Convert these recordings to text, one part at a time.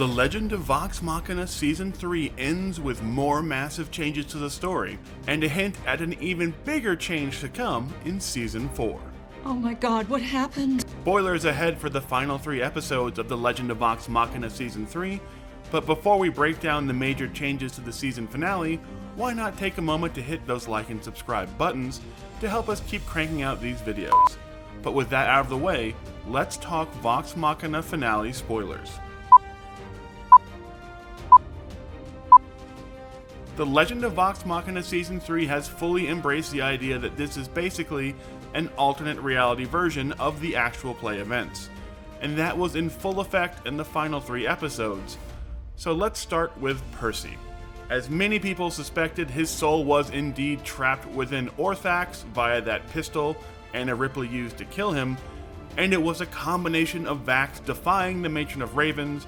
The Legend of Vox Machina Season 3 ends with more massive changes to the story, and a hint at an even bigger change to come in Season 4. Oh my god, what happened? Spoilers ahead for the final 3 episodes of The Legend of Vox Machina Season 3, but before we break down the major changes to the season finale, why not take a moment to hit those like and subscribe buttons to help us keep cranking out these videos. But with that out of the way, let's talk Vox Machina finale spoilers. The Legend of Vox Machina Season 3 has fully embraced the idea that this is basically an alternate reality version of the actual play events, and that was in full effect in the final 3 episodes. So let's start with Percy. As many people suspected, his soul was indeed trapped within Orthax via that pistol Anna Ripley used to kill him, and it was a combination of Vax defying the Matron of Ravens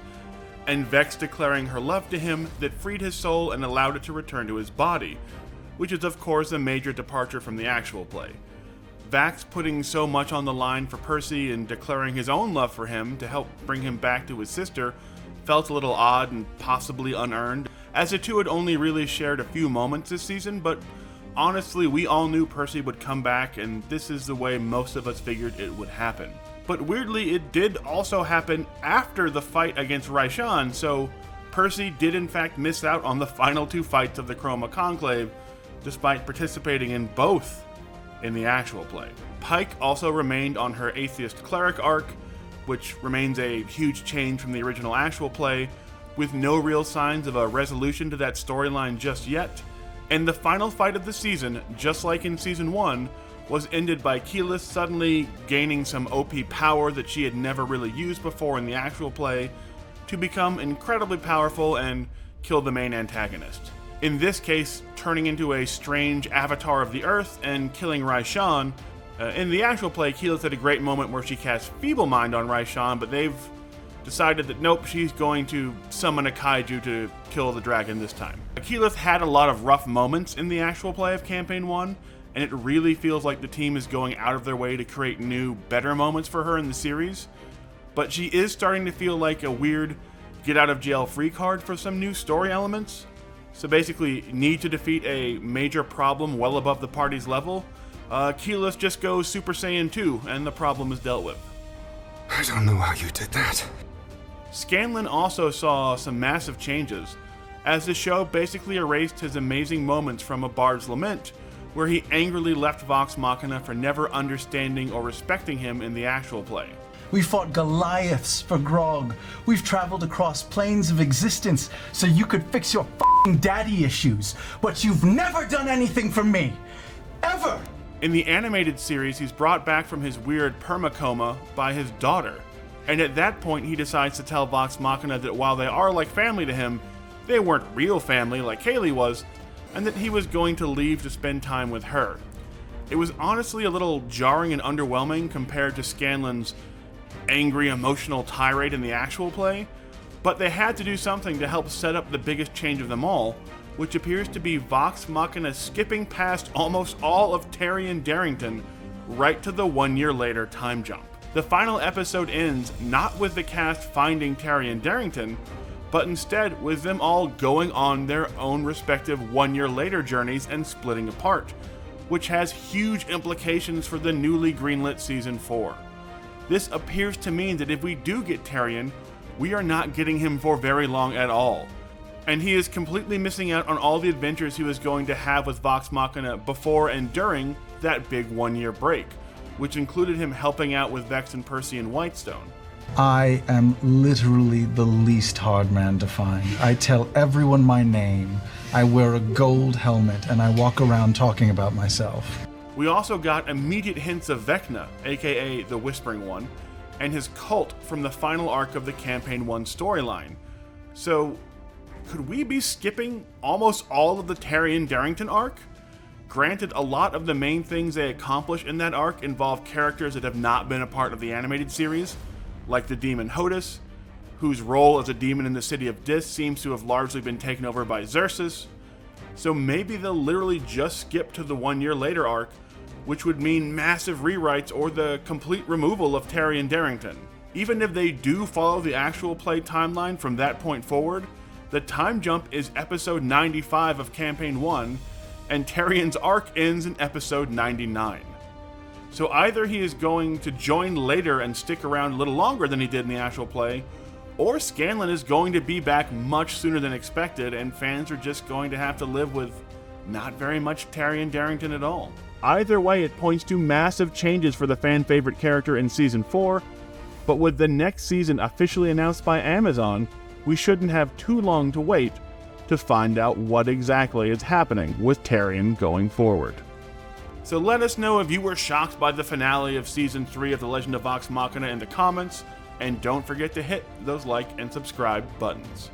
and Vex declaring her love to him that freed his soul and allowed it to return to his body, which is of course a major departure from the actual play. Vax putting so much on the line for Percy and declaring his own love for him to help bring him back to his sister felt a little odd and possibly unearned, as the two had only really shared a few moments this season, but honestly we all knew Percy would come back, and this is the way most of us figured it would happen. But weirdly, it did also happen after the fight against Raishan, so Percy did in fact miss out on the final 2 fights of the Chroma Conclave, despite participating in both in the actual play. Pike also remained on her Atheist Cleric arc, which remains a huge change from the original actual play, with no real signs of a resolution to that storyline just yet. And the final fight of the season, just like in Season 1, was ended by Keyleth suddenly gaining some OP power that she had never really used before in the actual play, to become incredibly powerful and kill the main antagonist. In this case, turning into a strange avatar of the earth and killing Raishan. In the actual play, Keyleth had a great moment where she cast Feeble Mind on Raishan, but they've decided that nope, she's going to summon a kaiju to kill the dragon this time. Keyleth had a lot of rough moments in the actual play of Campaign 1, and it really feels like the team is going out of their way to create new, better moments for her in the series, but she is starting to feel like a weird get-out-of-jail-free card for some new story elements. So basically, need to defeat a major problem well above the party's level, Keyleth just goes Super Saiyan 2, and the problem is dealt with. I don't know how you did that. Scanlan also saw some massive changes, as the show basically erased his amazing moments from A Bard's Lament, where he angrily left Vox Machina for never understanding or respecting him in the actual play. We fought Goliaths for grog. We've traveled across planes of existence so you could fix your f***ing daddy issues, but you've never done anything for me. Ever! In the animated series, he's brought back from his weird permacoma by his daughter, and at that point he decides to tell Vox Machina that while they are like family to him, they weren't real family like Kaylee was, and that he was going to leave to spend time with her. It was honestly a little jarring and underwhelming compared to Scanlan's angry, emotional tirade in the actual play, but they had to do something to help set up the biggest change of them all, which appears to be Vox Machina skipping past almost all of Terry and Darrington right to the 1 year later time jump. The final episode ends not with the cast finding Terry and Darrington, but instead with them all going on their own respective 1 year later journeys and splitting apart, which has huge implications for the newly greenlit Season 4. This appears to mean that if we do get Tyrion, we are not getting him for very long at all, and he is completely missing out on all the adventures he was going to have with Vox Machina before and during that big 1 year break, which included him helping out with Vex and Percy in Whitestone. I am literally the least hard man to find. I tell everyone my name, I wear a gold helmet, and I walk around talking about myself. We also got immediate hints of Vecna, aka the Whispering One, and his cult from the final arc of the Campaign 1 storyline. So, could we be skipping almost all of the Terry and Darrington arc? Granted, a lot of the main things they accomplish in that arc involve characters that have not been a part of the animated series, like the demon Hodis, whose role as a demon in the City of Dis seems to have largely been taken over by Xerxes. So maybe they'll literally just skip to the 1 year later arc, which would mean massive rewrites or the complete removal of Terry and Darrington. Even if they do follow the actual play timeline from that point forward, the time jump is episode 95 of Campaign 1, and Tyrion's arc ends in episode 99. So either he is going to join later and stick around a little longer than he did in the actual play, or Scanlan is going to be back much sooner than expected, and fans are just going to have to live with not very much Tyrion Darrington at all. Either way, it points to massive changes for the fan-favorite character in Season 4, but with the next season officially announced by Amazon, we shouldn't have too long to wait to find out what exactly is happening with Tyrion going forward. So let us know if you were shocked by the finale of Season 3 of The Legend of Vox Machina in the comments, and don't forget to hit those like and subscribe buttons.